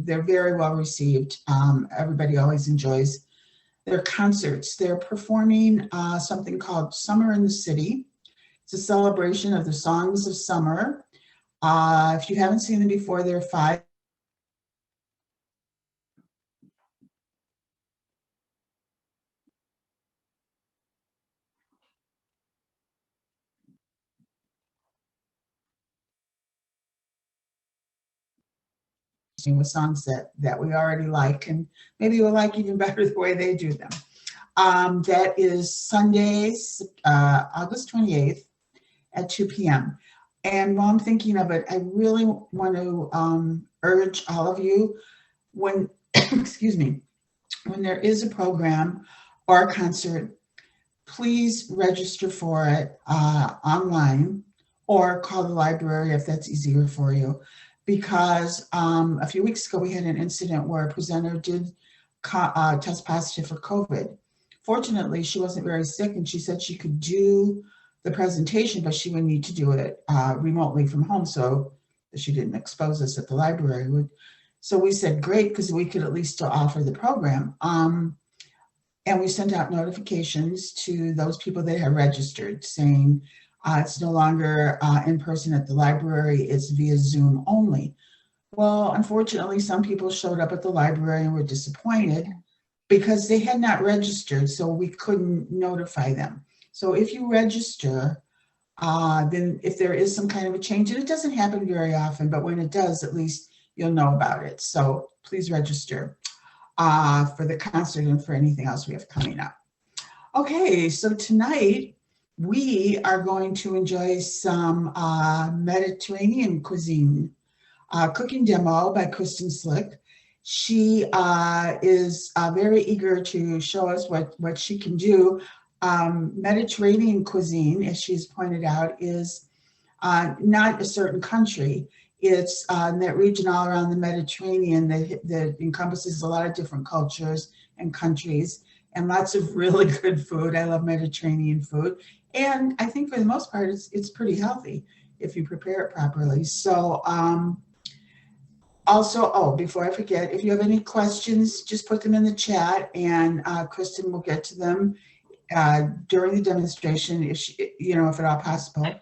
they're very well received. Everybody always enjoys their concerts. They're performing something called Summer in the City. It's a celebration of the songs of summer. If you haven't seen them before, they're 5 with songs that we already like, and maybe we'll like even better the way they do them. That is Sundays, August 28th at 2 p.m. And while I'm thinking of it, I really want to urge all of you, when, excuse me, when there is a program or a concert, please register for it online or call the library if that's easier for you. Because a few weeks ago, we had an incident where a presenter did test positive for COVID. Fortunately, she wasn't very sick, and she said she could do the presentation, but she would need to do it remotely from home so that she didn't expose us at the library. So we said, great, because we could at least still offer the program. And we sent out notifications to those people that had registered saying, it's no longer in person at the library, it's via Zoom only. Well, unfortunately, some people showed up at the library and were disappointed because they had not registered, so we couldn't notify them. So if you register, then if there is some kind of a change, and it doesn't happen very often, but when it does, at least you'll know about it. So please register for the concert and for anything else we have coming up. Okay, so tonight, we are going to enjoy some Mediterranean cuisine cooking demo by Kristen Slick. She is very eager to show us what she can do. Mediterranean cuisine, as she's pointed out, is not a certain country. It's that region all around the Mediterranean that encompasses a lot of different cultures and countries and lots of really good food. I love Mediterranean food. And I think for the most part, it's pretty healthy if you prepare it properly. So also, before I forget, if you have any questions, just put them in the chat and Kristen will get to them during the demonstration, if at all possible.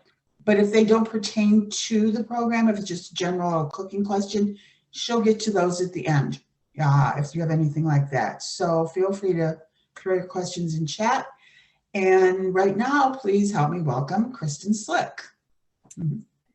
But if they don't pertain to the program, if it's just a general cooking question, she'll get to those at the end if you have anything like that. So feel free to throw your questions in chat. And right now, please help me welcome Kristen Slick.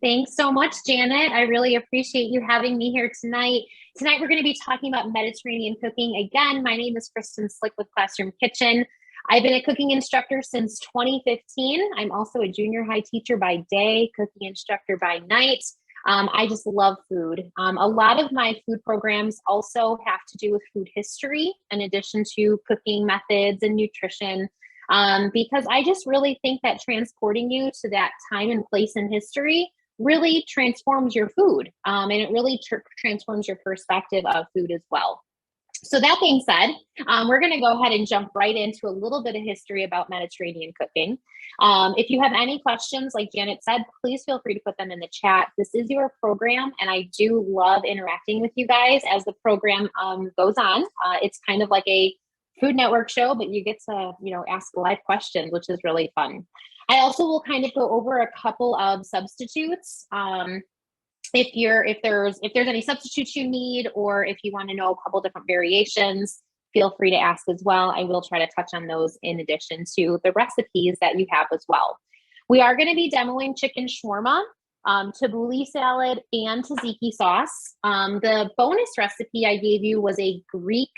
Thanks so much, Janet. I really appreciate you having me here tonight. Tonight, we're going to be talking about Mediterranean cooking. Again, my name is Kristen Slick with Classroom Kitchen. I've been a cooking instructor since 2015. I'm also a junior high teacher by day, cooking instructor by night. I just love food. A lot of my food programs also have to do with food history, in addition to cooking methods and nutrition. Because I just really think that transporting you to that time and place in history really transforms your food, and it really transforms your perspective of food as well. So that being said, we're going to go ahead and jump right into a little bit of history about Mediterranean cooking. If you have any questions, like Janet said, please feel free to put them in the chat. This is your program, and I do love interacting with you guys as the program goes on. It's kind of like a Food Network show, but you get to, ask live questions, which is really fun. I also will kind of go over a couple of substitutes. If there's any substitutes you need, or if you want to know a couple different variations, feel free to ask as well. I will try to touch on those in addition to the recipes that you have as well. We are going to be demoing chicken shawarma, Tabouli salad, and Tzatziki sauce. The bonus recipe I gave you was a Greek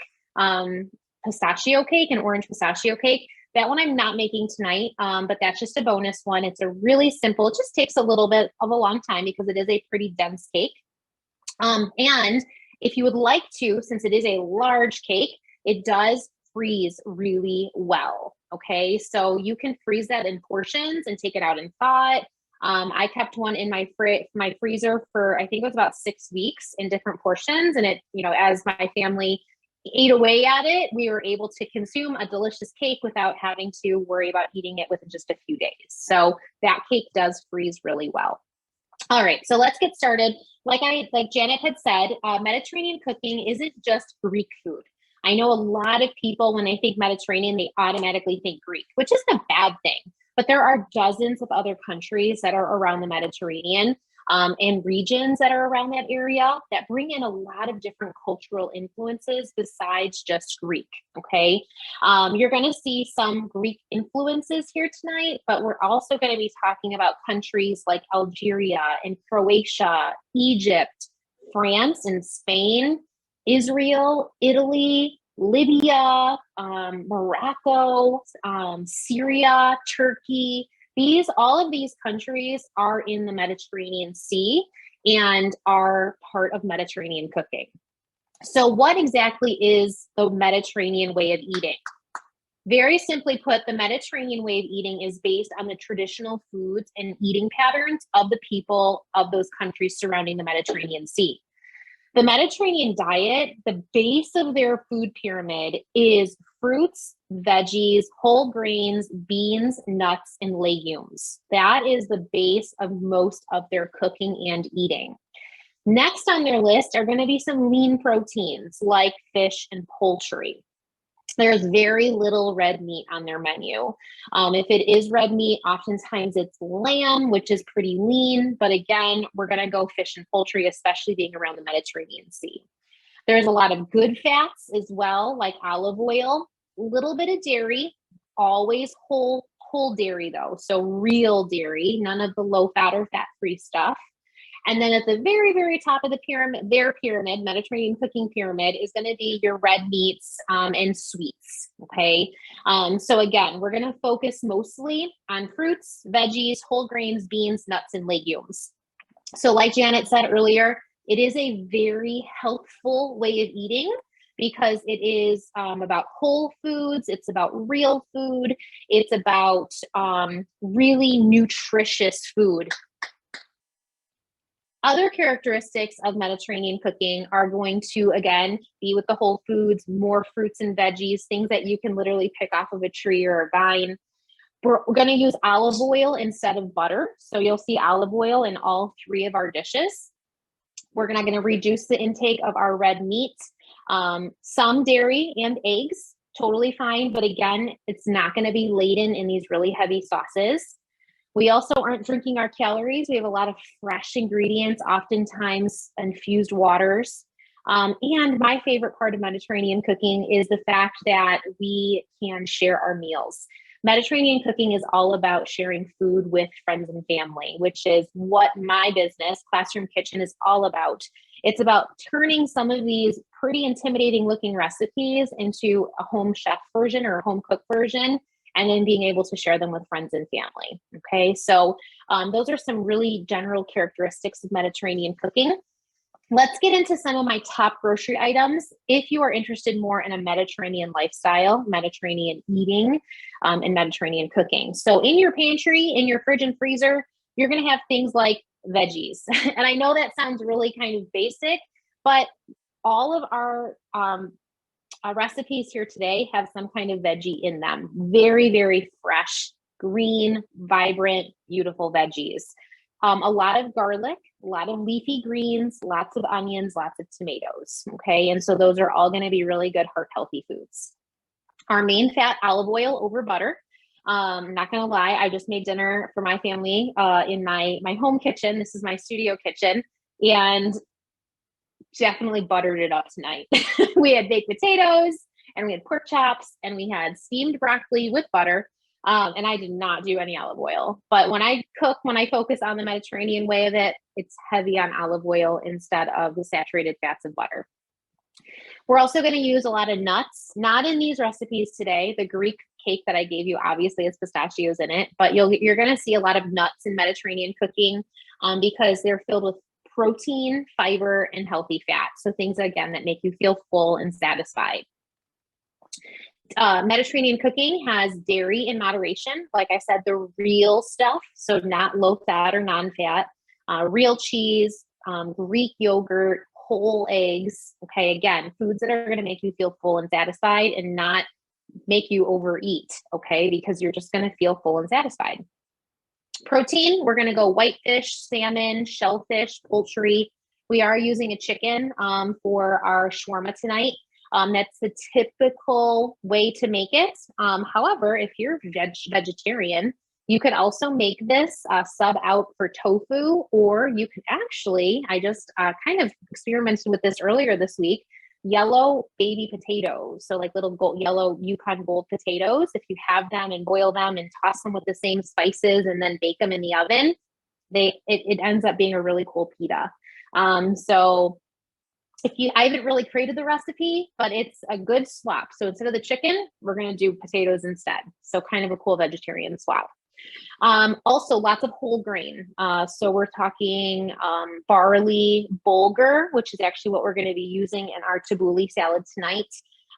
pistachio cake, an orange pistachio cake. That one I'm not making tonight, but that's just a bonus one. It's a really simple, it just takes a little bit of a long time because it is a pretty dense cake. And if you would like to, since it is a large cake, it does freeze really well. Okay, so you can freeze that in portions and take it out and thaw it. I kept one in my freezer for, I think it was about 6 weeks in different portions. And it, as my family ate away at it, we were able to consume a delicious cake without having to worry about eating it within just a few days. So that cake does freeze really well. All right, so let's get started. Like Janet had said, Mediterranean cooking isn't just Greek food. I know a lot of people, when they think Mediterranean, they automatically think Greek, which isn't a bad thing. But there are dozens of other countries that are around the Mediterranean, and regions that are around that area that bring in a lot of different cultural influences besides just Greek. Okay. You're going to see some Greek influences here tonight, but we're also going to be talking about countries like Algeria and Croatia, Egypt, France and Spain, Israel, Italy, Libya, Morocco, Syria, Turkey. All of these countries are in the Mediterranean Sea and are part of Mediterranean cooking. So what exactly is the Mediterranean way of eating? Very simply put, the Mediterranean way of eating is based on the traditional foods and eating patterns of the people of those countries surrounding the Mediterranean Sea. The Mediterranean diet, the base of their food pyramid is fruits, veggies, whole grains, beans, nuts, and legumes. That is the base of most of their cooking and eating. Next on their list are going to be some lean proteins like fish and poultry. There's very little red meat on their menu. If it is red meat, oftentimes it's lamb, which is pretty lean. But again, we're going to go fish and poultry, especially being around the Mediterranean Sea. There's a lot of good fats as well, like olive oil, a little bit of dairy, always whole dairy though. So real dairy, none of the low fat or fat-free stuff. And then at the very, very top of the pyramid, their pyramid, Mediterranean cooking pyramid, is going to be your red meats and sweets. Okay. So again, we're going to focus mostly on fruits, veggies, whole grains, beans, nuts, and legumes. So like Janet said earlier, it is a very healthful way of eating because it is about whole foods. It's about real food. It's about really nutritious food. Other characteristics of Mediterranean cooking are going to, again, be with the whole foods, more fruits and veggies, things that you can literally pick off of a tree or a vine. We're going to use olive oil instead of butter. So you'll see olive oil in all three of our dishes. We're going to reduce the intake of our red meat, some dairy and eggs, totally fine. But again, it's not going to be laden in these really heavy sauces. We also aren't drinking our calories. We have a lot of fresh ingredients, oftentimes infused waters. And my favorite part of Mediterranean cooking is the fact that we can share our meals. Mediterranean cooking is all about sharing food with friends and family, which is what my business, Classroom Kitchen, is all about. It's about turning some of these pretty intimidating looking recipes into a home chef version or a home cook version, and then being able to share them with friends and family. Okay, so those are some really general characteristics of Mediterranean cooking. Let's get into some of my top grocery items if you are interested more in a Mediterranean lifestyle, Mediterranean eating, and Mediterranean cooking. So in your pantry, in your fridge and freezer, you're gonna have things like veggies. And I know that sounds really kind of basic, but all of our recipes here today have some kind of veggie in them. Very, very fresh, green, vibrant, beautiful veggies. A lot of garlic, a lot of leafy greens, lots of onions, lots of tomatoes. Okay, and so those are all going to be really good heart healthy foods. Our main fat, olive oil over butter. Not gonna lie, I just made dinner for my family in my home kitchen. This is my studio kitchen, and definitely buttered it up tonight. We had baked potatoes and we had pork chops and we had steamed broccoli with butter. And I did not do any olive oil. But when I cook, when I focus on the Mediterranean way of it, it's heavy on olive oil instead of the saturated fats of butter. We're also going to use a lot of nuts, not in these recipes today. The Greek cake that I gave you obviously has pistachios in it, but you're going to see a lot of nuts in Mediterranean cooking because they're filled with protein, fiber, and healthy fat. So things, again, that make you feel full and satisfied. Mediterranean cooking has dairy in moderation. Like I said, the real stuff, so not low fat or non-fat, real cheese, Greek yogurt, whole eggs. Okay, again, foods that are going to make you feel full and satisfied and not make you overeat, okay, because you're just going to feel full and satisfied. Protein, we're going to go whitefish, salmon, shellfish, poultry. We are using a chicken for our shawarma tonight. That's the typical way to make it. However, if you're vegetarian, you could also make this sub out for tofu, or you could actually, I just kind of experimented with this earlier this week, yellow baby potatoes. So like little yellow Yukon Gold potatoes, if you have them and boil them and toss them with the same spices and then bake them in the oven, it ends up being a really cool pita. So I haven't really created the recipe, but it's a good swap. So instead of the chicken, we're going to do potatoes instead. So kind of a cool vegetarian swap. Also lots of whole grain. So we're talking barley bulgur, which is actually what we're going to be using in our Tabouli salad tonight.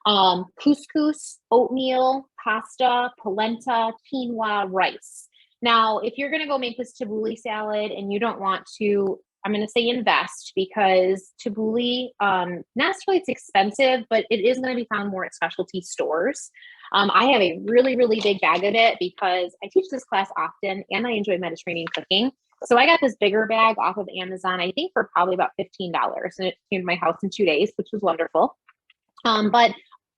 Couscous, oatmeal, pasta, polenta, quinoa, rice. Now, if you're going to go make this Tabouli salad and you don't want to, I'm going to say invest, because Tabouli, not necessarily it's expensive, but it is going to be found more at specialty stores. I have a really, really big bag of it because I teach this class often and I enjoy Mediterranean cooking. So I got this bigger bag off of Amazon, I think for probably about $15, and it came to my house in 2 days, which was wonderful. But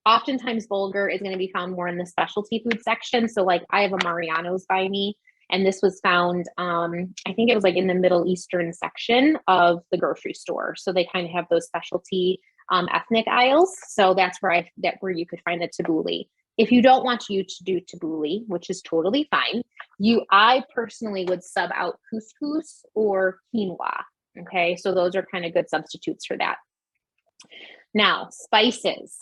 oftentimes bulgur is going to be found more in the specialty food section. So like I have a Mariano's by me, and this was found, I think it was like in the Middle Eastern section of the grocery store. So they kind of have those specialty ethnic aisles. So that's where you could find the Tabouli. If you don't want to do Tabouli, which is totally fine, I personally would sub out couscous or quinoa. Okay, so those are kind of good substitutes for that. Now, spices.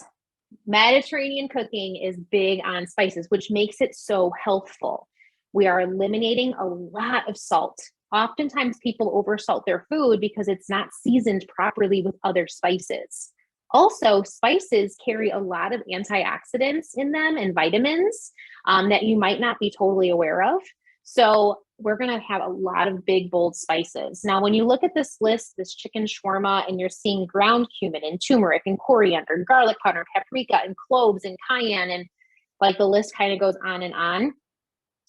Mediterranean cooking is big on spices, which makes it so healthful. We are eliminating a lot of salt. Oftentimes people oversalt their food because it's not seasoned properly with other spices. Also, spices carry a lot of antioxidants in them and vitamins that you might not be totally aware of. So we're going to have a lot of big, bold spices. Now, when you look at this list, this chicken shawarma, and you're seeing ground cumin and turmeric and coriander, garlic powder, paprika and cloves and cayenne, and like the list kind of goes on and on,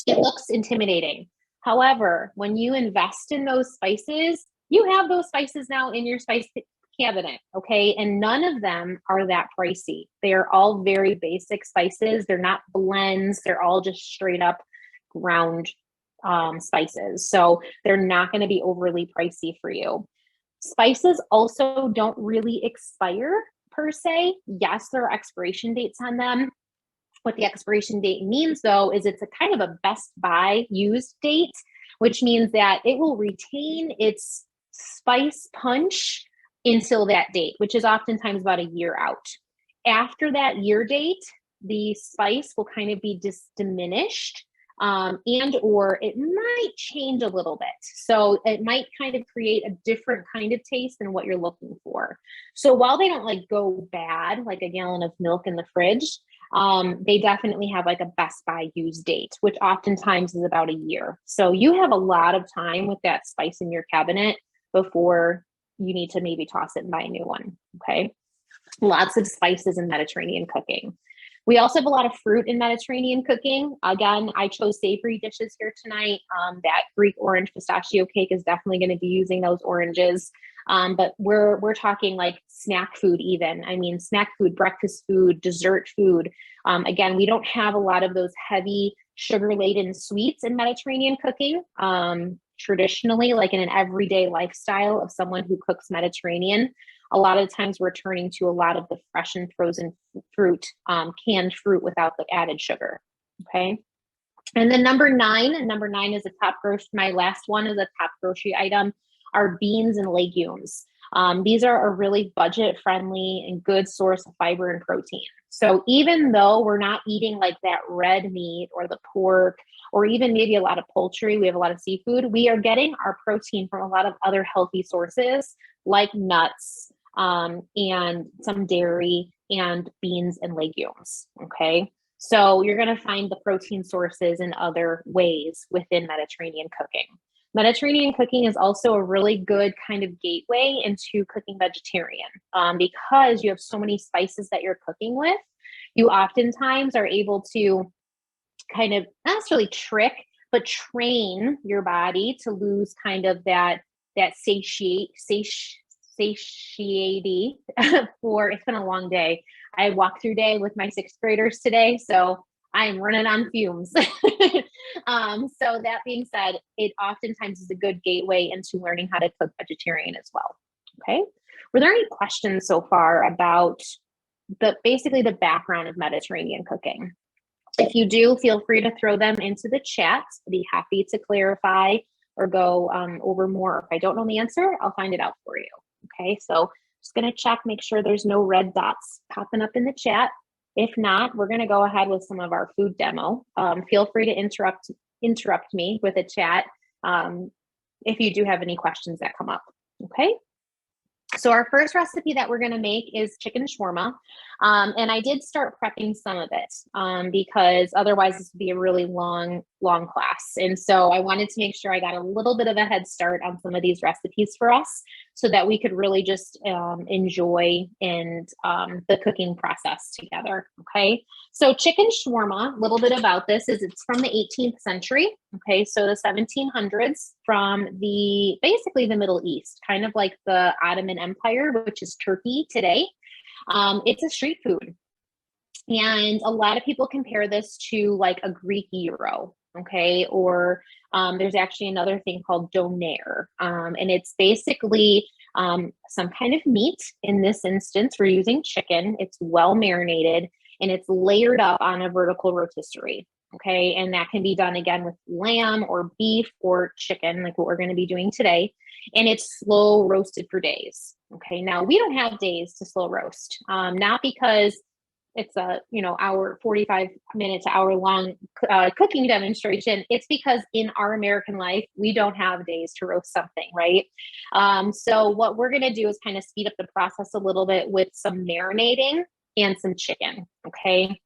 it looks intimidating. However, when you invest in those spices, you have those spices now in your spice cabinet, okay? And none of them are that pricey. They are all very basic spices. They're not blends. They're all just straight up ground spices. So they're not going to be overly pricey for you. Spices also don't really expire per se. Yes, there are expiration dates on them. What the expiration date means, though, is it's a kind of a best buy used date, which means that it will retain its spice punch until that date, which is oftentimes about a year out. After that year date, the spice will kind of be diminished, and or it might change a little bit. So it might kind of create a different kind of taste than what you're looking for. So while they don't like go bad, like a gallon of milk in the fridge, they definitely have like a best buy use date, which oftentimes is about a year. So you have a lot of time with that spice in your cabinet before you need to maybe toss it and buy a new one. Okay. Lots of spices in Mediterranean cooking. We also have a lot of fruit in Mediterranean cooking. Again, I chose savory dishes here tonight. That Greek orange pistachio cake is definitely going to be using those oranges. But we're talking like snack food even. I mean, snack food, breakfast food, dessert food. Again, we don't have a lot of those heavy sugar-laden sweets in Mediterranean cooking. Traditionally, like in an everyday lifestyle of someone who cooks Mediterranean, a lot of times we're turning to a lot of the fresh and frozen fruit, canned fruit without the added sugar. Okay. And then number nine is a top grocery. My last one is a top grocery item are beans and legumes. These are a really budget friendly and good source of fiber and protein. So even though we're not eating like that red meat or the pork, or even maybe a lot of poultry, we have a lot of seafood, we are getting our protein from a lot of other healthy sources like nuts, and some dairy and beans and legumes. Okay. So you're going to find the protein sources in other ways within Mediterranean cooking. Mediterranean cooking is also a really good kind of gateway into cooking vegetarian, because you have so many spices that you're cooking with. You oftentimes are able to kind of not necessarily trick, but train your body to lose kind of that satiety for, it's been a long day. I walked through day with my sixth graders today, so I'm running on fumes. So that being said, it oftentimes is a good gateway into learning how to cook vegetarian as well. Okay. Were there any questions so far about basically the background of Mediterranean cooking? If you do, feel free to throw them into the chat. I'd be happy to clarify or go over more. If I don't know the answer, I'll find it out for you. Okay, so just going to check, make sure there's no red dots popping up in the chat. If not, we're going to go ahead with some of our food demo. Feel free to interrupt me with a chat if you do have any questions that come up. Okay. So our first recipe that we're going to make is chicken shawarma. And I did start prepping some of it because otherwise this would be a really long class. And so I wanted to make sure I got a little bit of a head start on some of these recipes for us so that we could really just enjoy the cooking process together. Okay. So chicken shawarma, a little bit about this is it's from the 18th century. Okay. So the 1700s from basically the Middle East, kind of like the Ottoman Empire, which is Turkey today. It's a street food. And a lot of people compare this to like a Greek gyro, okay? Or there's actually another thing called doner. And it's basically some kind of meat. In this instance, we're using chicken. It's well marinated and it's layered up on a vertical rotisserie, okay? And that can be done again with lamb or beef or chicken, like what we're going to be doing today. And it's slow roasted for days. Okay. Now we don't have days to slow roast, not because it's a, hour, 45 minute to hour long cooking demonstration. It's because in our American life, we don't have days to roast something, right? So what we're going to do is kind of speed up the process a little bit with some marinating and some chicken. Okay.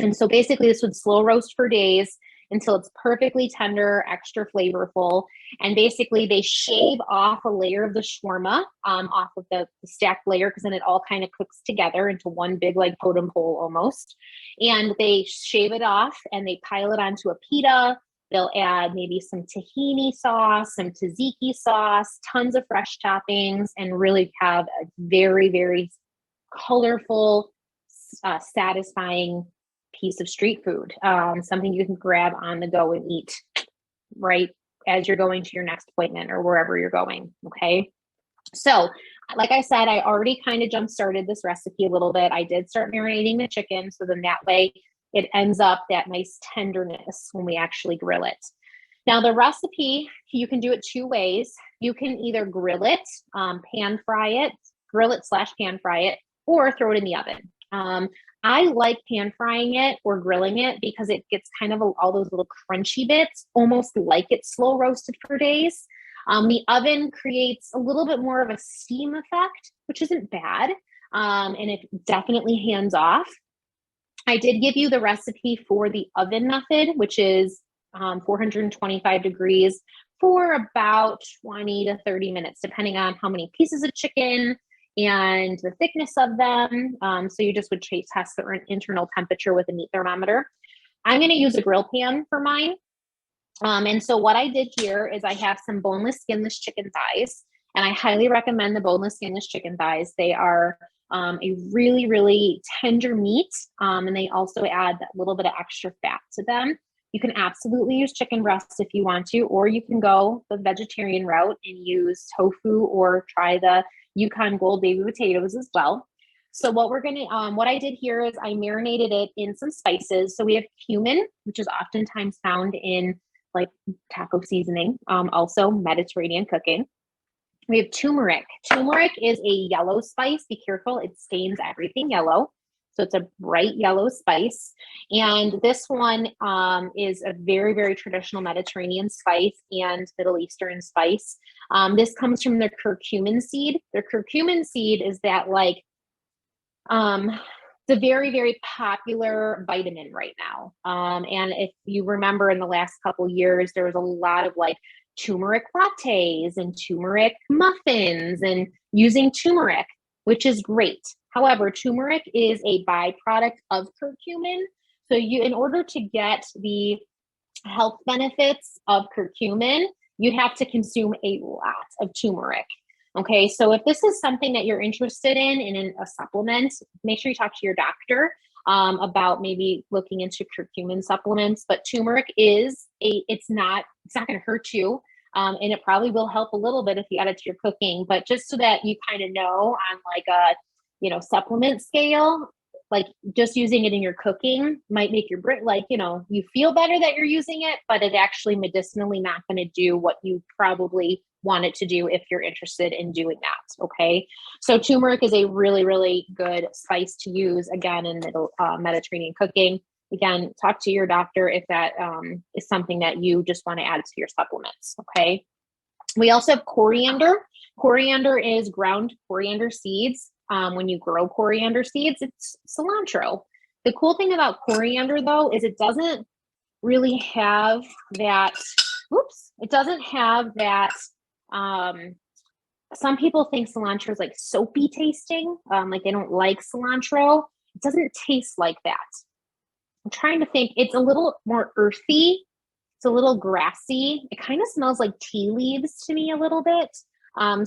And so basically this would slow roast for days until it's perfectly tender, extra flavorful. And basically they shave off a layer of the shawarma off of the stacked layer, because then it all kind of cooks together into one big like totem pole almost. And they shave it off and they pile it onto a pita. They'll add maybe some tahini sauce, some tzatziki sauce, tons of fresh toppings, and really have a very, very colorful, satisfying piece of street food, something you can grab on the go and eat right as you're going to your next appointment or wherever you're going. Okay. So like I said, I already kind of jump started this recipe a little bit. I did start marinating the chicken. So then that way it ends up that nice tenderness when we actually grill it. Now the recipe, you can do it two ways. You can either grill it, pan fry it, grill it / pan fry it, or throw it in the oven. I like pan frying it or grilling it because it gets kind of all those little crunchy bits, almost like it's slow roasted for days. The oven creates a little bit more of a steam effect, which isn't bad. And it definitely hands off. I did give you the recipe for the oven method, which is 425 degrees for about 20 to 30 minutes, depending on how many pieces of chicken and the thickness of them. So you just would test the internal temperature with a meat thermometer. I'm going to use a grill pan for mine. And so what I did here is I have some boneless, skinless chicken thighs, and I highly recommend the boneless, skinless chicken thighs. They are a really, really tender meat, and they also add that little bit of extra fat to them. You can absolutely use chicken breasts if you want to, or you can go the vegetarian route and use tofu or try the Yukon Gold baby potatoes as well. So what what I did here is I marinated it in some spices. So we have cumin, which is oftentimes found in like taco seasoning, also Mediterranean cooking. We have turmeric. Turmeric is a yellow spice. Be careful, it stains everything yellow. So it's a bright yellow spice. And this one is a very, very traditional Mediterranean spice and Middle Eastern spice. This comes from the curcumin seed. The curcumin seed is that like, it's a very, very popular vitamin right now. And if you remember in the last couple years, there was a lot of like turmeric lattes and turmeric muffins and using turmeric, which is great. However, turmeric is a byproduct of curcumin. So in order to get the health benefits of curcumin, you'd have to consume a lot of turmeric. Okay, so if this is something that you're interested in a supplement, make sure you talk to your doctor about maybe looking into curcumin supplements. But turmeric it's not going to hurt you. And it probably will help a little bit if you add it to your cooking, but just so that you kind of know on like a, supplement scale, like just using it in your cooking might make your you feel better that you're using it, but it actually medicinally not going to do what you probably want it to do if you're interested in doing that. Okay. So turmeric is a really, really good spice to use again in Mediterranean cooking. Again, talk to your doctor if that is something that you just want to add to your supplements. Okay. We also have coriander. Coriander is ground coriander seeds. When you grow coriander seeds, it's cilantro. The cool thing about coriander though, is it doesn't really have that, some people think cilantro is like soapy tasting, like they don't like cilantro. It doesn't taste like that. I'm trying to think, it's a little more earthy. It's a little grassy. It kind of smells like tea leaves to me a little bit.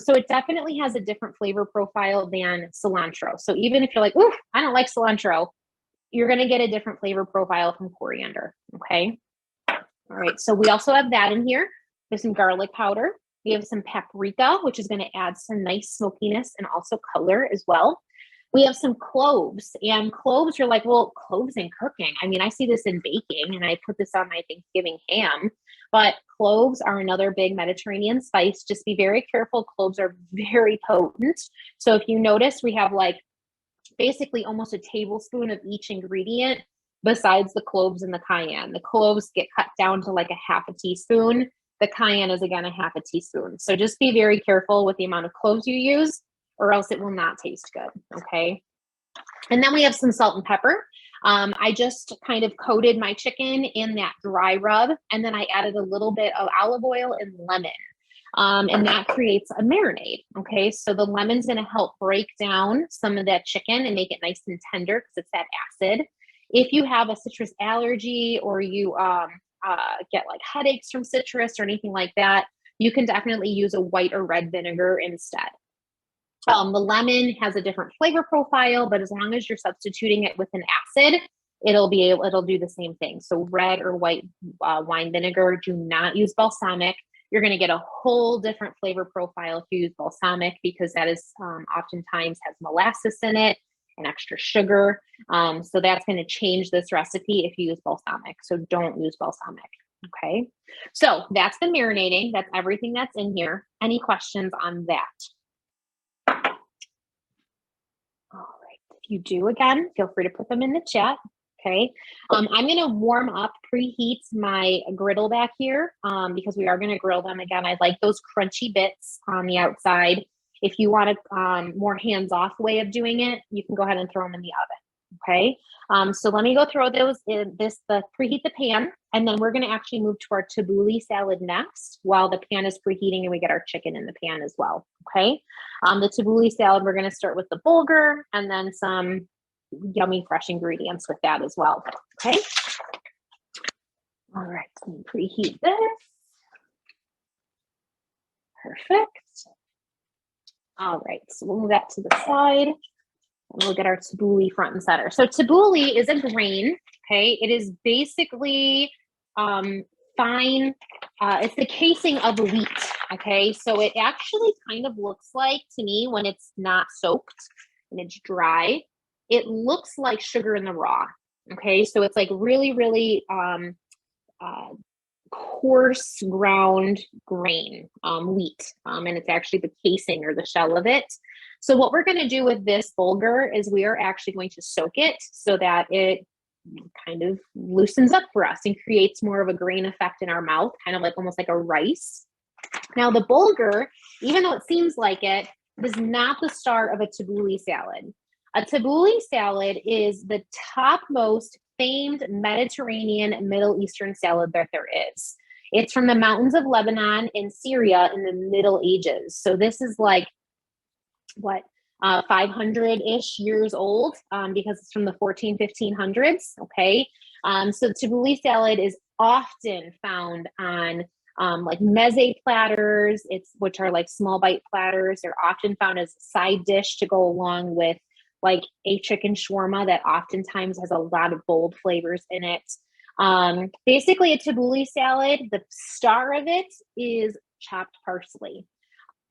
So it definitely has a different flavor profile than cilantro. So even if you're like, ooh, I don't like cilantro, you're going to get a different flavor profile from coriander. Okay. All right. So we also have that in here. There's some garlic powder. We have some paprika, which is going to add some nice smokiness and also color as well. We have some cloves, and cloves, you're like, well, cloves in cooking. I mean, I see this in baking and I put this on my Thanksgiving ham, but cloves are another big Mediterranean spice. Just be very careful. Cloves are very potent. So if you notice, we have like basically almost a tablespoon of each ingredient besides the cloves and the cayenne. The cloves get cut down to like a half a teaspoon. The cayenne is again a half a teaspoon. So just be very careful with the amount of cloves you use, or else it will not taste good. Okay. And then we have some salt and pepper. I just kind of coated my chicken in that dry rub, and then I added a little bit of olive oil and lemon. And that creates a marinade. Okay. So the lemon's going to help break down some of that chicken and make it nice and tender because it's that acid. If you have a citrus allergy or you get like headaches from citrus or anything like that, you can definitely use a white or red vinegar instead. The lemon has a different flavor profile, but as long as you're substituting it with an acid, it'll do the same thing. So red or white wine vinegar. Do not use balsamic. You're going to get a whole different flavor profile if you use balsamic, because that is oftentimes has molasses in it and extra sugar. So that's going to change this recipe if you use balsamic. So don't use balsamic. Okay. So that's the marinating. That's everything that's in here. Any questions on that? All right. If you do, again, feel free to put them in the chat. Okay. I'm going to warm up, preheat my griddle back here because we are going to grill them again. I like those crunchy bits on the outside. If you want a more hands-off way of doing it, you can go ahead and throw them in the oven. Okay. So let me go throw those in preheat the pan, and then we're going to actually move to our Tabouli salad next while the pan is preheating and we get our chicken in the pan as well. Okay. The Tabouli salad, we're going to start with the bulgur and then some yummy fresh ingredients with that as well. Okay. All right. Let me preheat this. Perfect. All right. So we'll move that to the side. And we'll get our tabouli front and center. So tabouli is a grain, okay? It is basically fine. It's the casing of wheat, okay? So it actually kind of looks like, to me, when it's not soaked and it's dry, it looks like sugar in the raw, okay? So it's like really, really coarse ground grain, wheat, and it's actually the casing or the shell of it. So what we're going to do with this bulgur is we are actually going to soak it so that it kind of loosens up for us and creates more of a grain effect in our mouth, kind of like almost like a rice. Now the bulgur, even though it seems like it, is not the star of a tabouli salad. A tabouli salad is the topmost famed Mediterranean Middle Eastern salad that there is. It's from the mountains of Lebanon and Syria in the Middle Ages. So this is like, 500-ish years old because it's from the 1500s. Okay. So tabouli salad is often found on like meze platters, which are like small bite platters. They're often found as a side dish to go along with like a chicken shawarma that oftentimes has a lot of bold flavors in it. Basically a tabbouleh salad, the star of it is chopped parsley,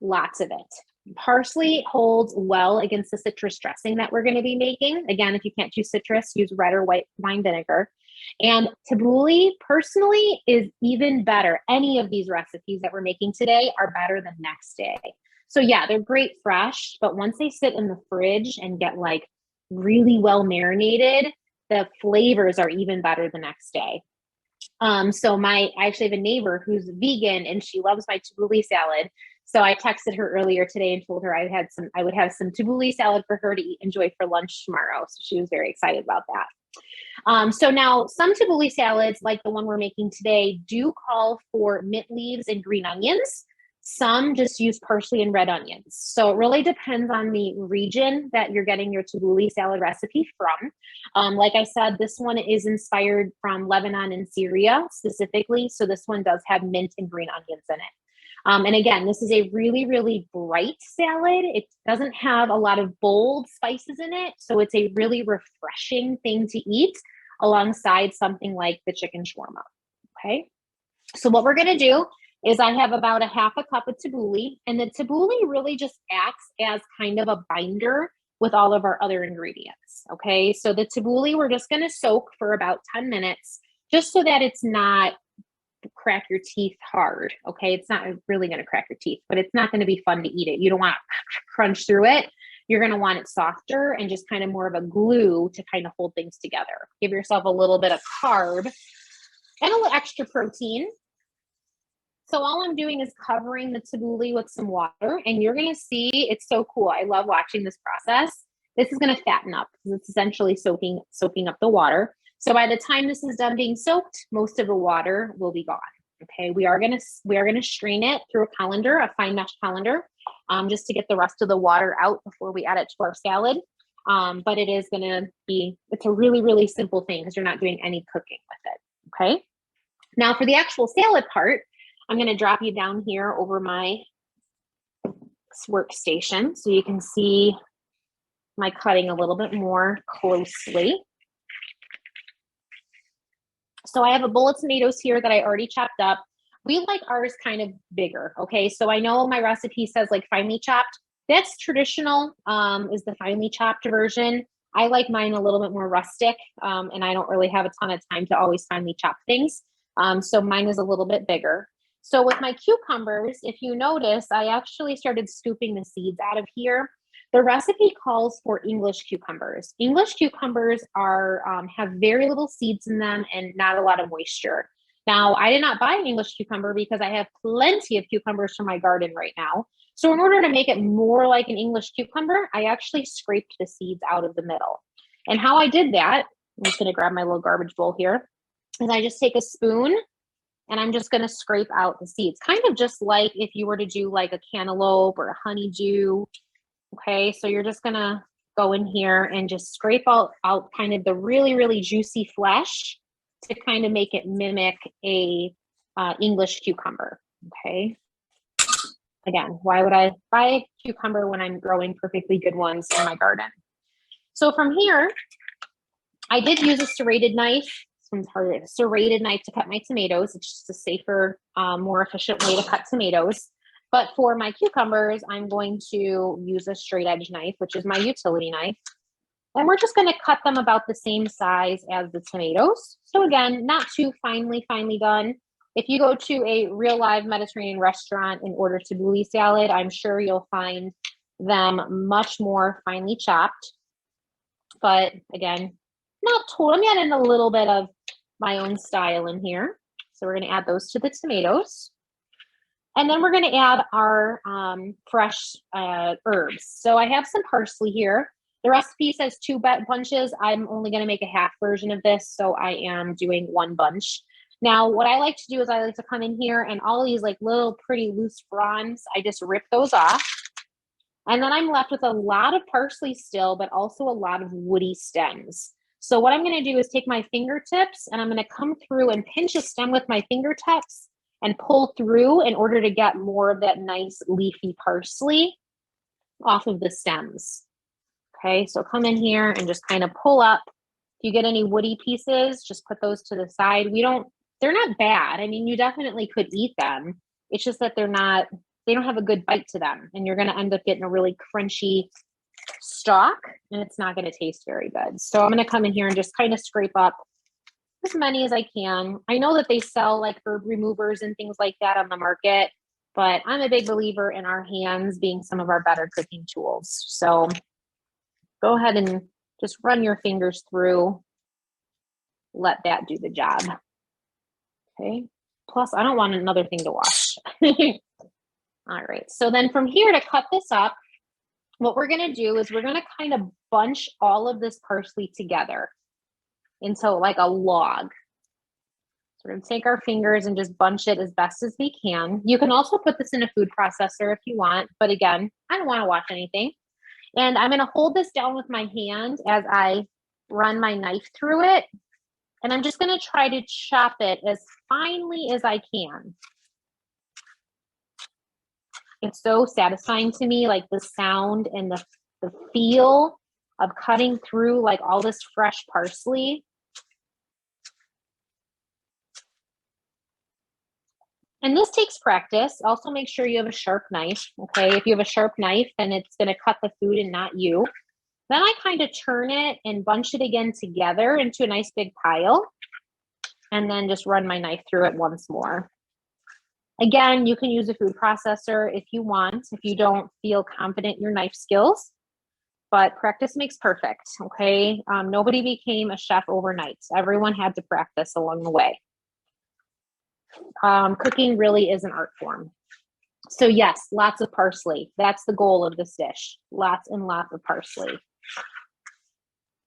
lots of it. Parsley holds well against the citrus dressing that we're going to be making. Again, if you can't choose citrus, use red or white wine vinegar. And tabbouleh personally is even better. Any of these recipes that we're making today are better the next day. So yeah, they're great fresh, but once they sit in the fridge and get like really well marinated, the flavors are even better the next day. So I actually have a neighbor who's vegan and she loves my tabbouleh salad. So I texted her earlier today and told her I would have some tabbouleh salad for her to enjoy for lunch tomorrow. So she was very excited about that. So now some tabbouleh salads, like the one we're making today, do call for mint leaves and green onions. Some just use parsley and red onions. So it really depends on the region that you're getting your tabbouleh salad recipe from. Like I said, this one is inspired from Lebanon and Syria specifically. So this one does have mint and green onions in it. And again, this is a really, really bright salad. It doesn't have a lot of bold spices in it. So it's a really refreshing thing to eat alongside something like the chicken shawarma. Okay. So what we're going to do is I have about a half a cup of tabbouleh, and the tabbouleh really just acts as kind of a binder with all of our other ingredients. Okay. So the tabbouleh, we're just going to soak for about 10 minutes, just so that it's not crack your teeth hard. Okay. It's not really going to crack your teeth, but it's not going to be fun to eat it. You don't want to crunch through it. You're going to want it softer and just kind of more of a glue to kind of hold things together. Give yourself a little bit of carb and a little extra protein. So all I'm doing is covering the tabbouleh with some water, and you're going to see it's so cool. I love watching this process. This is going to fatten up because it's essentially soaking up the water. So by the time this is done being soaked, most of the water will be gone. Okay, we are going to strain it through a fine mesh colander, just to get the rest of the water out before we add it to our salad. But it's a really, really simple thing because you're not doing any cooking with it. Okay. Now for the actual salad part, I'm going to drop you down here over my workstation so you can see my cutting a little bit more closely. So I have a bowl of tomatoes here that I already chopped up. We like ours kind of bigger, okay? So I know my recipe says like finely chopped. That's traditional, is the finely chopped version. I like mine a little bit more rustic, and I don't really have a ton of time to always finely chop things. So mine is a little bit bigger. So with my cucumbers, if you notice, I actually started scooping the seeds out of here. The recipe calls for English cucumbers. English cucumbers have very little seeds in them and not a lot of moisture. Now, I did not buy an English cucumber because I have plenty of cucumbers from my garden right now. So in order to make it more like an English cucumber, I actually scraped the seeds out of the middle. And how I did that, I'm just going to grab my little garbage bowl here, is I just take a spoon and I'm just going to scrape out the seeds, kind of just like if you were to do like a cantaloupe or a honeydew. Okay, so you're just going to go in here and just scrape out kind of the really, really juicy flesh to kind of make it mimic a English cucumber. Okay. Again, why would I buy a cucumber when I'm growing perfectly good ones in my garden? So from here, I did use a serrated knife. This one's harder. A serrated knife to cut my tomatoes. It's just a safer, more efficient way to cut tomatoes. But for my cucumbers, I'm going to use a straight edge knife, which is my utility knife. And we're just going to cut them about the same size as the tomatoes. So again, not too finely done. If you go to a real live Mediterranean restaurant and order tabbouleh salad, I'm sure you'll find them much more finely chopped. But again, not totally. I'm adding a little bit of my own style in here. So we're going to add those to the tomatoes. And then we're going to add our fresh herbs. So I have some parsley here. The recipe says 2 bunches. I'm only going to make a half version of this. So I am doing 1 bunch. Now, what I like to do is I like to come in here and all these like little pretty loose fronds, I just rip those off. And then I'm left with a lot of parsley still, but also a lot of woody stems. So what I'm going to do is take my fingertips and I'm going to come through and pinch a stem with my fingertips and pull through in order to get more of that nice leafy parsley off of the stems. Okay, so come in here and just kind of pull up. If you get any woody pieces, just put those to the side. They're not bad. I mean, you definitely could eat them. It's just that they don't have a good bite to them. And you're going to end up getting a really crunchy stalk and it's not going to taste very good. So I'm going to come in here and just kind of scrape up as many as I can. I know that they sell like herb removers and things like that on the market, but I'm a big believer in our hands being some of our better cooking tools. So go ahead and just run your fingers through. Let that do the job. Okay. Plus, I don't want another thing to wash. All right. So then from here to cut this up, what we're going to do is we're going to kind of bunch all of this parsley together into like a log. So we're going to take our fingers and just bunch it as best as we can. You can also put this in a food processor if you want, but again, I don't want to wash anything. And I'm going to hold this down with my hand as I run my knife through it. And I'm just going to try to chop it as finely as I can. It's so satisfying to me, like the sound and the feel of cutting through like all this fresh parsley. And this takes practice. Also make sure you have a sharp knife, okay? If you have a sharp knife, then it's gonna cut the food and not you. Then I kind of turn it and bunch it again together into a nice big pile. And then just run my knife through it once more. Again, you can use a food processor if you want, if you don't feel confident in your knife skills, but practice makes perfect, okay? Nobody became a chef overnight. Everyone had to practice along the way. Cooking really is an art form. So yes, lots of parsley. That's the goal of this dish. Lots and lots of parsley.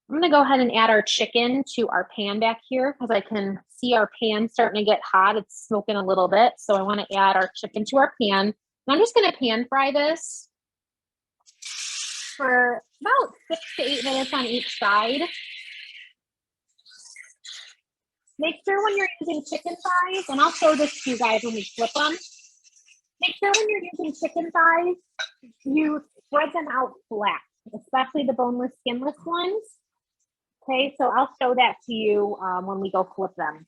I'm gonna go ahead and add our chicken to our pan back here because I can see our pan starting to get hot. It's smoking a little bit. So I wanna add our chicken to our pan. And I'm just gonna pan fry this for about 6 to 8 minutes on each side. Make sure when you're using chicken thighs, and I'll show this to you guys when we flip them. Make sure when you're using chicken thighs, you spread them out flat, especially the boneless, skinless ones. Okay, so I'll show that to you when we go flip them.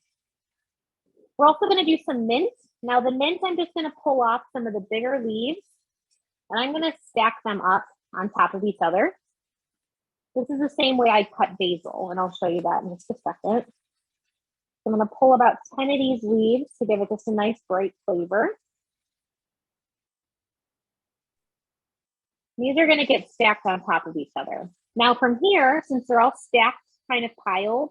We're also going to do some mint. Now the mint, I'm just going to pull off some of the bigger leaves, and I'm going to stack them up on top of each other. This is the same way I cut basil, and I'll show you that in just a second. I'm going to pull about 10 of these leaves to give it just a nice bright flavor. These are going to get stacked on top of each other. Now from here, since they're all stacked, kind of piled,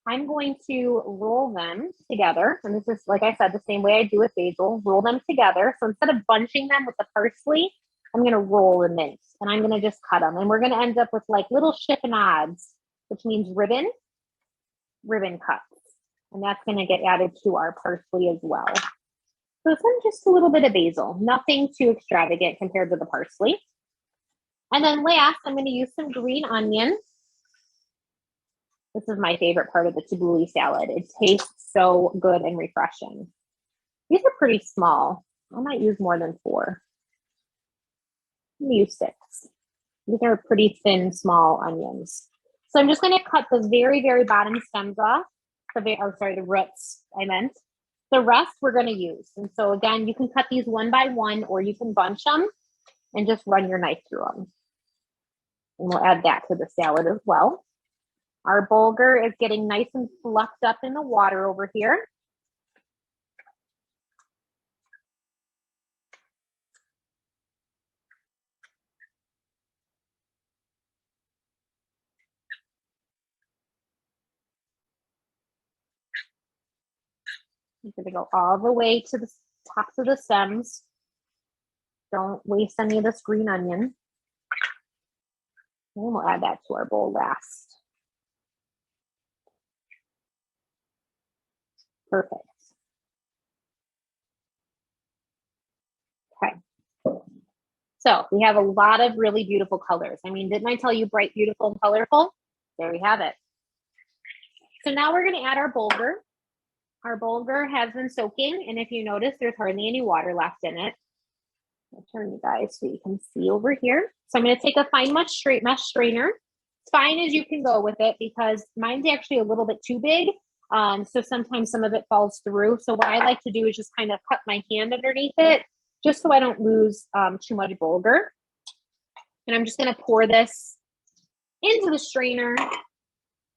I'm going to roll them together. And this is, like I said, the same way I do with basil, roll them together. So instead of bunching them with the parsley, I'm going to roll the mint and I'm going to just cut them. And we're going to end up with like little chiffonades, which means ribbon cuts. And that's going to get added to our parsley as well. So this one's just a little bit of basil, nothing too extravagant compared to the parsley. And then last, I'm going to use some green onion. This is my favorite part of the Tabouli salad. It tastes so good and refreshing. These are pretty small. I might use more than 4. I'm going to use 6. These are pretty thin, small onions. So I'm just going to cut the very, very bottom stems off. The roots, I meant. The rest we're going to use. And so again, you can cut these one by one or you can bunch them and just run your knife through them. And we'll add that to the salad as well. Our bulgur is getting nice and fluffed up in the water over here. I'm going to go all the way to the tops of the stems. Don't waste any of this green onion. And we'll add that to our bowl last. Perfect. Okay. So we have a lot of really beautiful colors. I mean, didn't I tell you bright, beautiful, and colorful? There we have it. So now we're going to add our bulgur. Our bulgur has been soaking, and if you notice, there's hardly any water left in it. I'll turn you guys so you can see over here. So I'm going to take a fine mesh strainer. As fine as you can go with it, because mine's actually a little bit too big. So sometimes some of it falls through. So what I like to do is just kind of cut my hand underneath it, just so I don't lose too much bulgur. And I'm just going to pour this into the strainer,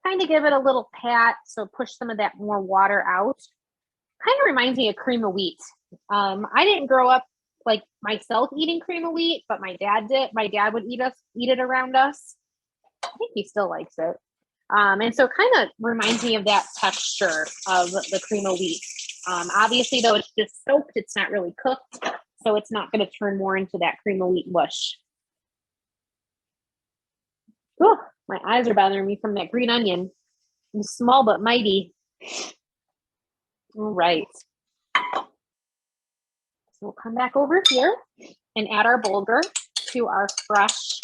kind of give it a little pat, so push some of that more water out. Kind of reminds me of cream of wheat. I didn't grow up like myself eating cream of wheat, but my dad did. My dad would eat it around us. I think he still likes it. And so it kind of reminds me of that texture of the cream of wheat. Obviously, though, it's just soaked. It's not really cooked, so it's not going to turn more into that cream of wheat mush. Oh, my eyes are bothering me from that green onion. It's small but mighty. All right. So we'll come back over here and add our bulgur to our fresh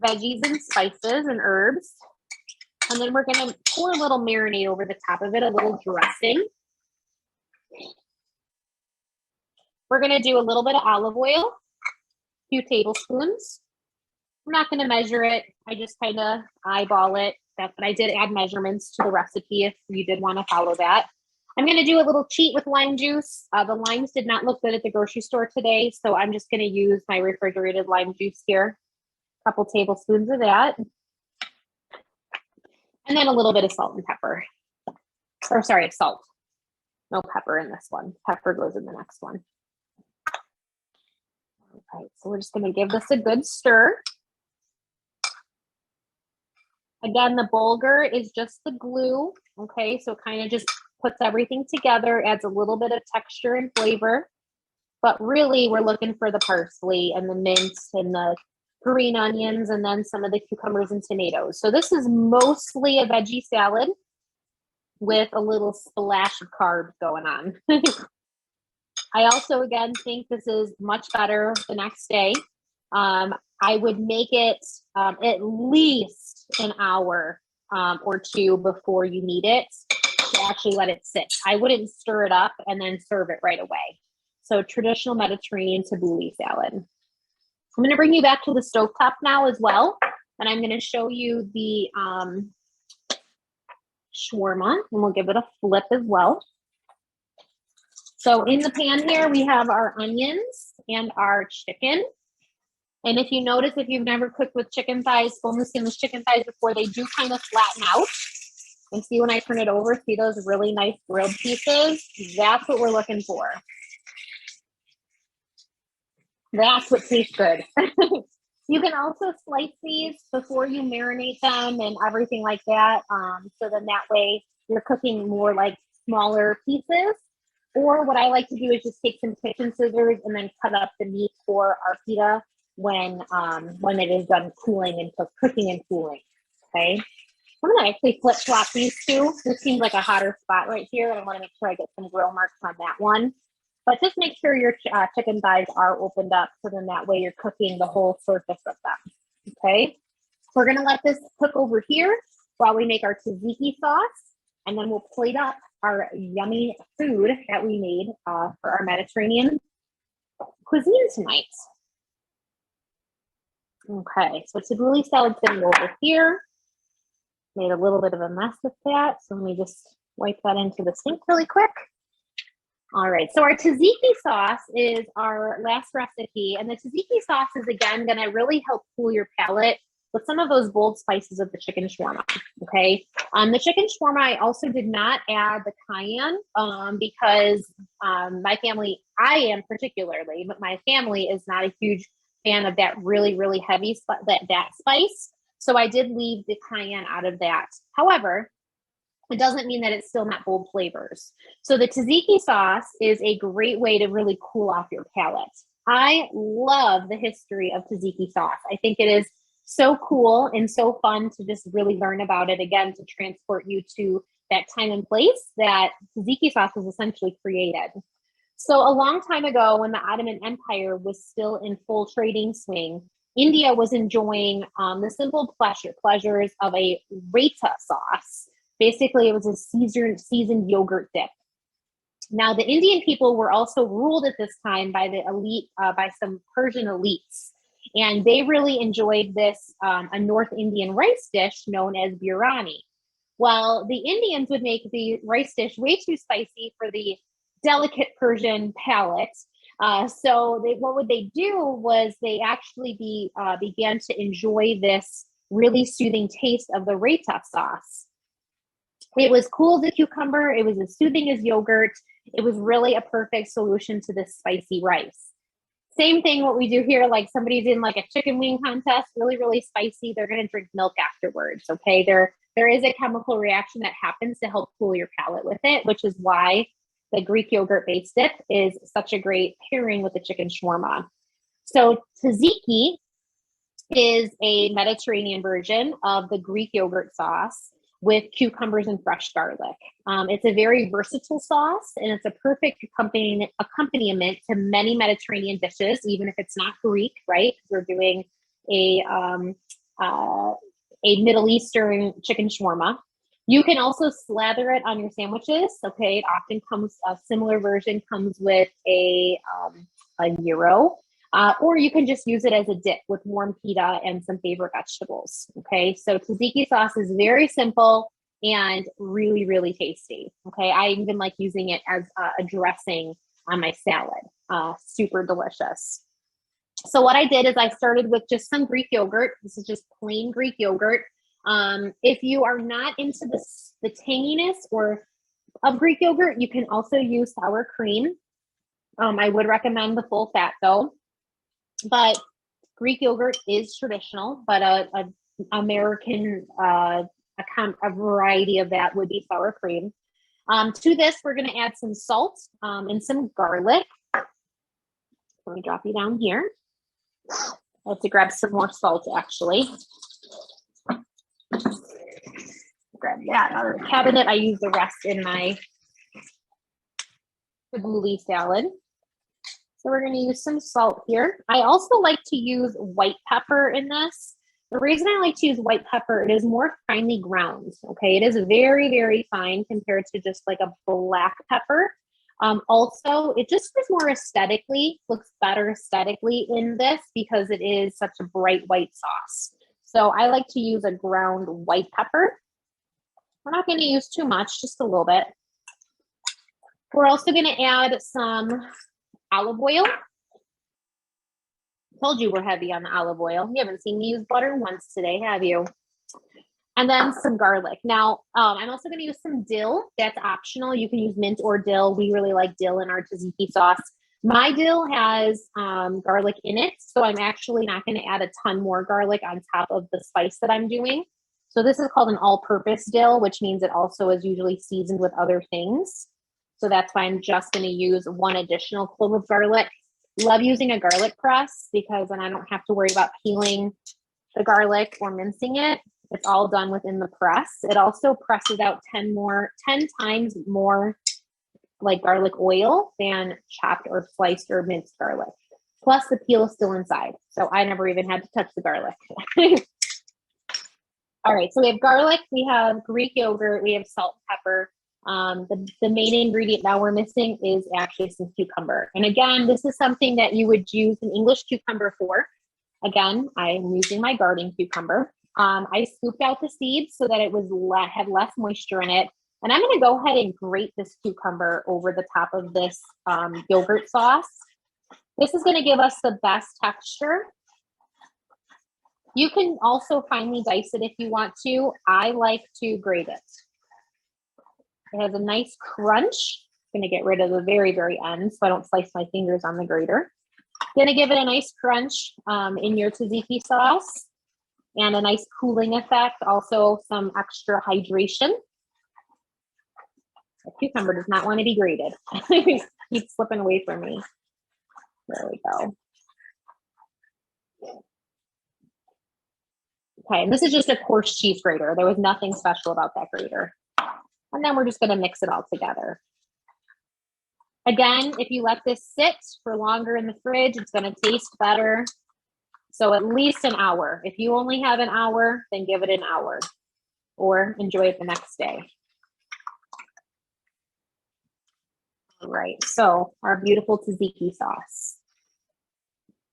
veggies and spices and herbs. And then we're going to pour a little marinade over the top of it, a little dressing. We're going to do a little bit of olive oil, a few tablespoons. I'm not going to measure it. I just kind of eyeball it. But I did add measurements to the recipe if you did want to follow that. I'm going to do a little cheat with lime juice. The limes did not look good at the grocery store today, so I'm just going to use my refrigerated lime juice here. A couple tablespoons of that. And then a little bit of salt and pepper. Or sorry, salt. No pepper in this one. Pepper goes in the next one. All right, so we're just going to give this a good stir. Again, the bulgur is just the glue, okay? So it kind of just puts everything together, adds a little bit of texture and flavor. But really, we're looking for the parsley and the mint and the green onions and then some of the cucumbers and tomatoes. So this is mostly a veggie salad with a little splash of carbs going on. I also, again, think this is much better the next day. I would make it at least an hour or two before you need it to actually let it sit. I wouldn't stir it up and then serve it right away. So traditional Mediterranean tabouli salad. I'm going to bring you back to the stovetop now as well. And I'm going to show you the shawarma, and we'll give it a flip as well. So in the pan here, we have our onions and our chicken. And if you notice, if you've never cooked with chicken thighs, boneless skinless chicken thighs before, they do kind of flatten out. And see when I turn it over, see those really nice grilled pieces? That's what we're looking for. That's what tastes good. You can also slice these before you marinate them and everything like that. So then that way you're cooking more like smaller pieces. Or what I like to do is just take some kitchen scissors and then cut up the meat for our pita when it is done cooling and cooking and cooling. Okay. I'm gonna actually flip flop these two. This seems like a hotter spot right here, and I want to make sure I get some grill marks on that one. But just make sure your chicken thighs are opened up, so then that way you're cooking the whole surface of them. Okay, so we're gonna let this cook over here while we make our tzatziki sauce, and then we'll plate up our yummy food that we made for our Mediterranean cuisine tonight. Okay, so tabouli salad's gonna go over here. Made a little bit of a mess with that, so let me just wipe that into the sink really quick. All right, so our tzatziki sauce is our last recipe, and the tzatziki sauce is again gonna really help cool your palate with some of those bold spices of the chicken shawarma. Okay, the chicken shawarma I also did not add the cayenne because my family, I am particularly, but my family is not a huge fan of that really heavy that spice. So I did leave the cayenne out of that. However, it doesn't mean that it's still not bold flavors. So the tzatziki sauce is a great way to really cool off your palate. I love the history of tzatziki sauce. I think it is so cool and so fun to just really learn about it again, to transport you to that time and place that tzatziki sauce was essentially created. So a long time ago, when the Ottoman Empire was still in full trading swing, India was enjoying the simple pleasures of a raita sauce. Basically, it was a seasoned yogurt dip. Now, the Indian people were also ruled at this time by the elite, by some Persian elites, and they really enjoyed this, a North Indian rice dish known as biryani. Well, the Indians would make the rice dish way too spicy for the delicate Persian palate. So what would they do was they actually began to enjoy this really soothing taste of the raita sauce. It was cool as a cucumber. It was as soothing as yogurt. It was really a perfect solution to this spicy rice. Same thing what we do here, like somebody's in like a chicken wing contest, really, really spicy. They're going to drink milk afterwards, okay? There is a chemical reaction that happens to help cool your palate with it, which is why the Greek yogurt-based dip is such a great pairing with the chicken shawarma. So tzatziki is a Mediterranean version of the Greek yogurt sauce with cucumbers and fresh garlic. It's a very versatile sauce, and it's a perfect accompaniment to many Mediterranean dishes, even if it's not Greek, right? We're doing a Middle Eastern chicken shawarma. You can also slather it on your sandwiches. Okay, it often comes, a similar version comes with a gyro, or you can just use it as a dip with warm pita and some favorite vegetables. Okay, so tzatziki sauce is very simple and really, really tasty. Okay, I even like using it as a dressing on my salad. Super delicious. So what I did is I started with just some Greek yogurt. This is just plain Greek yogurt. If you are not into the tanginess of Greek yogurt, you can also use sour cream. I would recommend the full fat though. But Greek yogurt is traditional, but a American, a variety of that would be sour cream. To this, we're going to add some salt and some garlic. Let me drop you down here. I have to grab some more salt, actually. Grab that out of the cabinet. I use the rest in my Tabouli salad. So we're going to use some salt here. I also like to use white pepper in this. The reason I like to use white pepper, it is more finely ground. Okay, it is very, very fine compared to just like a black pepper. Also, it just is more aesthetically, looks better aesthetically in this because it is such a bright white sauce. So I like to use a ground white pepper. We're not going to use too much, just a little bit. We're also going to add some olive oil. Told you we're heavy on the olive oil. You haven't seen me use butter once today, have you? And then some garlic. Now, I'm also going to use some dill. That's optional. You can use mint or dill. We really like dill in our tzatziki sauce. My dill has garlic in it, so I'm actually not going to add a ton more garlic on top of the spice that I'm doing. So this is called an all-purpose dill, which means it also is usually seasoned with other things. So that's why I'm just going to use one additional clove of garlic. Love using a garlic press because then I don't have to worry about peeling the garlic or mincing it. It's all done within the press. It also presses out 10 times more like garlic oil than chopped or sliced or minced garlic. Plus the peel is still inside. So I never even had to touch the garlic. All right, so we have garlic, we have Greek yogurt, we have salt and pepper. The main ingredient now we're missing is actually some cucumber. And again, this is something that you would use an English cucumber for. Again, I'm using my garden cucumber. I scooped out the seeds so that it had less moisture in it. And I'm going to go ahead and grate this cucumber over the top of this yogurt sauce. This is going to give us the best texture. You can also finely dice it if you want to. I like to grate it. It has a nice crunch. I'm going to get rid of the very, very end so I don't slice my fingers on the grater. Going to give it a nice crunch in your tzatziki sauce and a nice cooling effect. Also some extra hydration. The cucumber does not want to be grated. Keeps slipping away from me. There we go. Okay, and this is just a coarse cheese grater. There was nothing special about that grater. And then we're just going to mix it all together. Again, if you let this sit for longer in the fridge, it's going to taste better. So at least an hour. If you only have an hour, then give it an hour or enjoy it the next day. All right, so our beautiful tzatziki sauce.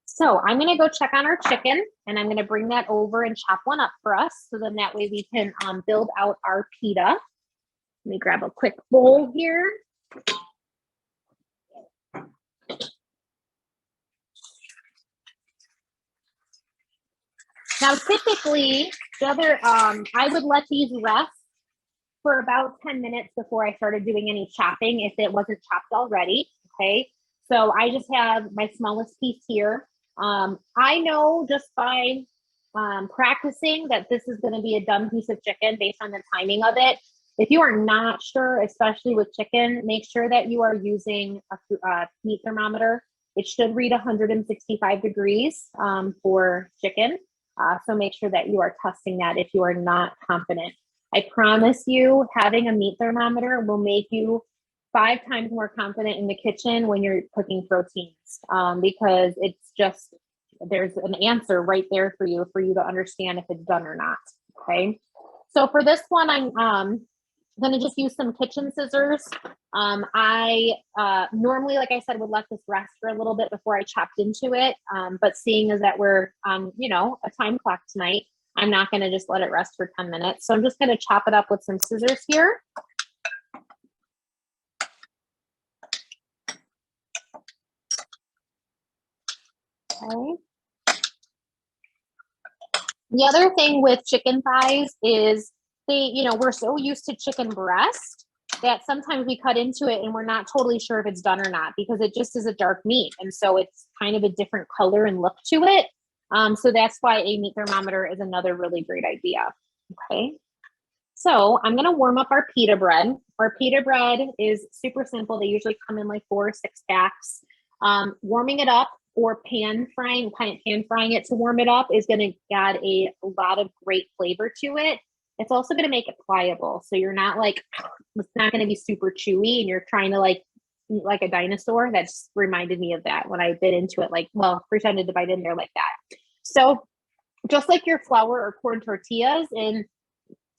So I'm gonna go check on our chicken and I'm gonna bring that over and chop one up for us. So then that way we can build out our pita. Let me grab a quick bowl here. Now, typically, I would let these rest for about 10 minutes before I started doing any chopping if it wasn't chopped already, okay? So I just have my smallest piece here. I know just by practicing that this is gonna be a done piece of chicken based on the timing of it. If you are not sure, especially with chicken, make sure that you are using a meat thermometer. It should read 165 degrees for chicken. So make sure that you are testing that if you are not confident. I promise you, having a meat thermometer will make you 5 times more confident in the kitchen when you're cooking proteins, because it's just, there's an answer right there for you to understand if it's done or not, okay? So for this one, I'm gonna just use some kitchen scissors. I normally, like I said, would let this rest for a little bit before I chopped into it. But seeing as that we're on, a time clock tonight, I'm not gonna just let it rest for 10 minutes. So I'm just gonna chop it up with some scissors here. Okay. The other thing with chicken thighs is we're so used to chicken breast that sometimes we cut into it and we're not totally sure if it's done or not because it just is a dark meat. And so it's kind of a different color and look to it. So that's why a meat thermometer is another really great idea. Okay. So I'm going to warm up our pita bread. Our pita bread is super simple. They usually come in like 4 or 6 packs. Warming it up or pan frying it to warm it up is going to add a lot of great flavor to it. It's also going to make it pliable. So you're not it's not going to be super chewy and you're trying to eat like a dinosaur. That just reminded me of that when I bit into it, pretended to bite in there like that. So just like your flour or corn tortillas in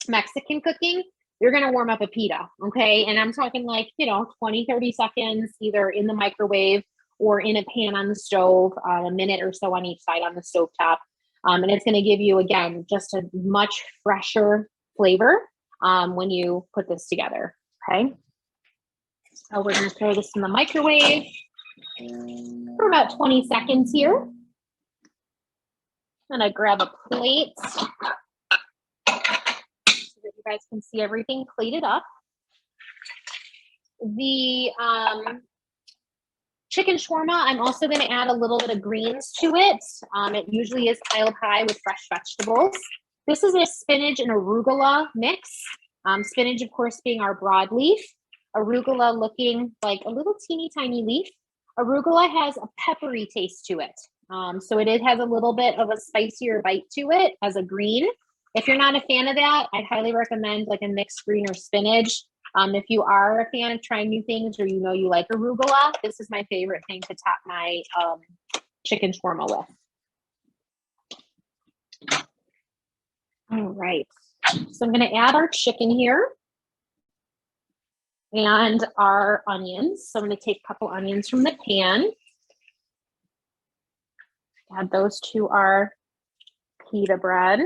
Mexican cooking, you're going to warm up a pita. Okay. And I'm talking 20, 30 seconds, either in the microwave or in a pan on the stove, a minute or so on each side on the stovetop. And it's going to give you, again, just a much fresher flavor when you put this together, okay? So we're going to throw this in the microwave for about 20 seconds here. I'm going to grab a plate so that you guys can see everything plated up. The chicken shawarma, I'm also going to add a little bit of greens to it. It usually is piled high with fresh vegetables. This is a spinach and arugula mix. Spinach, of course, being our broadleaf. Arugula looking like a little teeny tiny leaf. Arugula has a peppery taste to it. So it has a little bit of a spicier bite to it as a green. If you're not a fan of that, I'd highly recommend like a mixed green or spinach. If you are a fan of trying new things or you like arugula, this is my favorite thing to top my chicken shawarma with. All right, so I'm going to add our chicken here and our onions. So I'm going to take a couple onions from the pan, add those to our pita bread.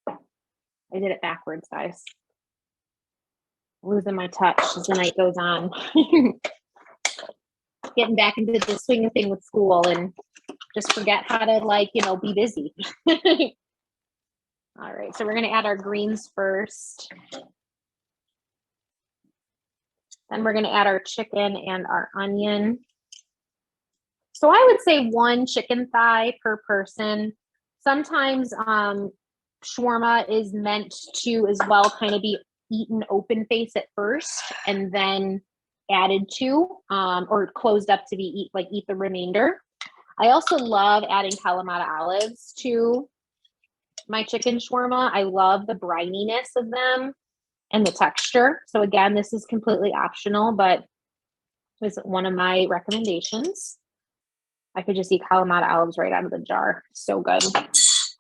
I did it backwards, guys. Losing my touch as the night goes on. Getting back into the swing of thing with school and just forget how to be busy. All right, so we're gonna add our greens first. Then we're gonna add our chicken and our onion. So I would say 1 chicken thigh per person. Sometimes shawarma is meant to as well kind of be eaten open face at first and then added to or closed up to be eat the remainder. I also love adding Kalamata olives to my chicken shawarma. I love the brininess of them and the texture. So again, this is completely optional, but is one of my recommendations. I could just eat Kalamata olives right out of the jar. So good.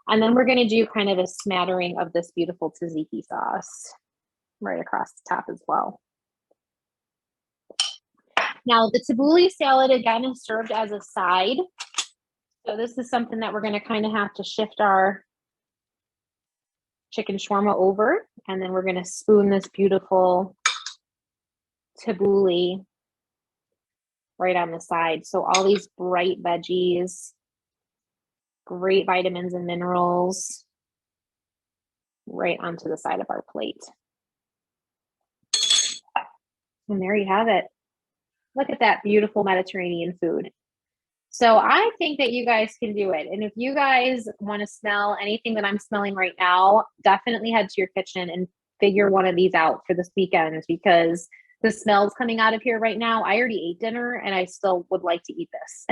And then we're going to do kind of a smattering of this beautiful tzatziki sauce right across the top as well. Now, the Tabouli salad, again, is served as a side. So this is something that we're going to kind of have to shift our chicken shawarma over. And then we're going to spoon this beautiful Tabouli right on the side. So all these bright veggies, great vitamins and minerals right onto the side of our plate. And there you have it. Look at that beautiful Mediterranean food. So I think that you guys can do it. And if you guys want to smell anything that I'm smelling right now, definitely head to your kitchen and figure one of these out for this weekend, because the smells coming out of here right now, I already ate dinner and I still would like to eat this.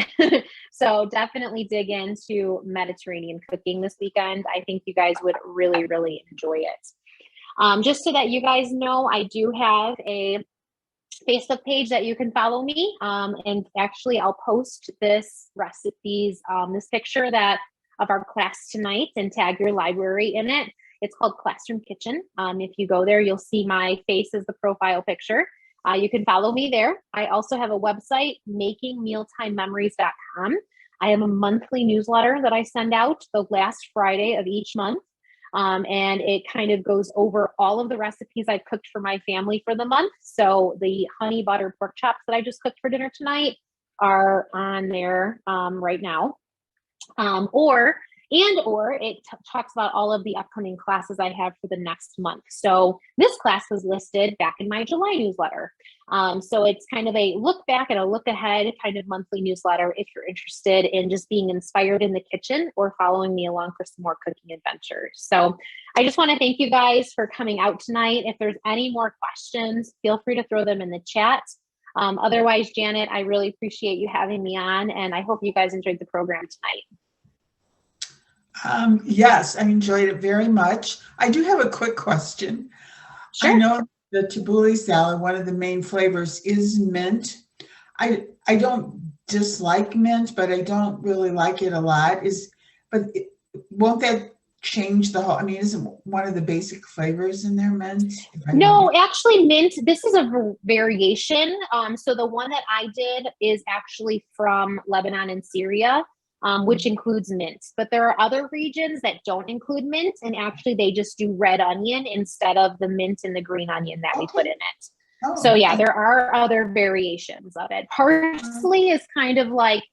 So definitely dig into Mediterranean cooking this weekend. I think you guys would really, really enjoy it. Just so that you guys know, I do have a Facebook page that you can follow me. And actually I'll post this recipes, this picture of our class tonight, and tag your library in it. It's called Classroom Kitchen. If you go there, you'll see my face as the profile picture. You can follow me there. I also have a website, makingmealtimememories.com. I have a monthly newsletter that I send out the last Friday of each month. And it kind of goes over all of the recipes I've cooked for my family for the month. So the honey butter pork chops that I just cooked for dinner tonight are on there right now. Or it talks about all of the upcoming classes I have for the next month. So this class was listed back in my July newsletter. So it's kind of a look back and a look ahead kind of monthly newsletter if you're interested in just being inspired in the kitchen or following me along for some more cooking adventures. So I just want to thank you guys for coming out tonight. If there's any more questions, feel free to throw them in the chat. Otherwise, Janet, I really appreciate you having me on, and I hope you guys enjoyed the program tonight. Yes, I enjoyed it very much. I do have a quick question. Sure. I know the Tabouli salad, one of the main flavors is mint. I don't dislike mint, but I don't really like it a lot. Won't that change the whole, I mean, isn't one of the basic flavors in there mint? No, actually mint, this is a variation. So the one that I did is actually from Lebanon and Syria. Which includes mint, but there are other regions that don't include mint, and actually they just do red onion instead of the mint and the green onion that we put in it. Oh, so yeah, there are other variations of it. Parsley is kind of like,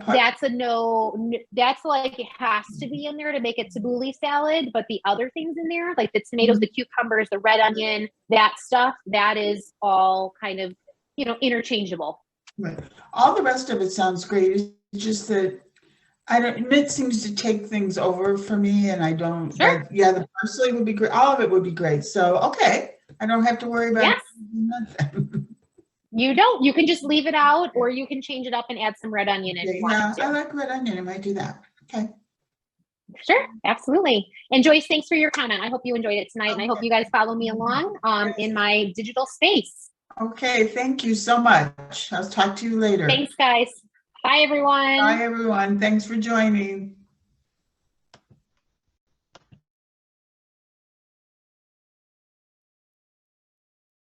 that's a no, that's like it has to be in there to make it Tabouli salad, but the other things in there, like the tomatoes, the cucumbers, the red onion, that stuff, that is all kind of, interchangeable. Right. All the rest of it sounds great. It's just that mint seems to take things over for me, and I don't. Sure. But yeah, the parsley would be great. All of it would be great. So okay, I don't have to worry about nothing. You don't. You can just leave it out, or you can change it up and add some red onion if you want to. I like red onion. I might do that. Okay. Sure, absolutely. And Joyce, thanks for your comment. I hope you enjoyed it tonight, and I hope you guys follow me along in my digital space. Okay, thank you so much. I'll talk to you later. Thanks, guys. Bye, everyone. Bye, everyone. Thanks for joining.